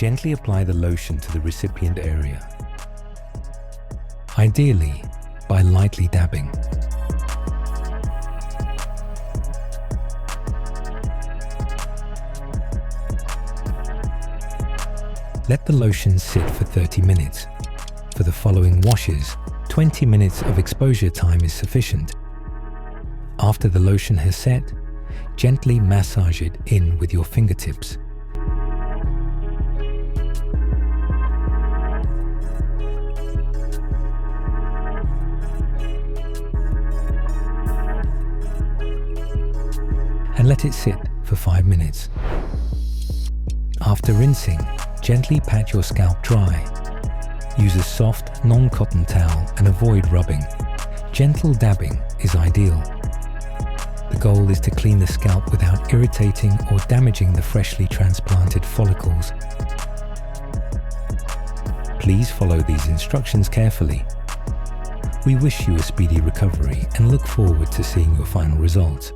Gently apply the lotion to the recipient area, ideally by lightly dabbing. Let the lotion sit for 30 minutes. For the following washes, 20 minutes of exposure time is sufficient. After the lotion has set, gently massage it in with your fingertips. And let it sit for 5 minutes. After rinsing, gently pat your scalp dry. Use a soft, non-cotton towel and avoid rubbing. Gentle dabbing is ideal. The goal is to clean the scalp without irritating or damaging the freshly transplanted follicles. Please follow these instructions carefully. We wish you a speedy recovery and look forward to seeing your final results.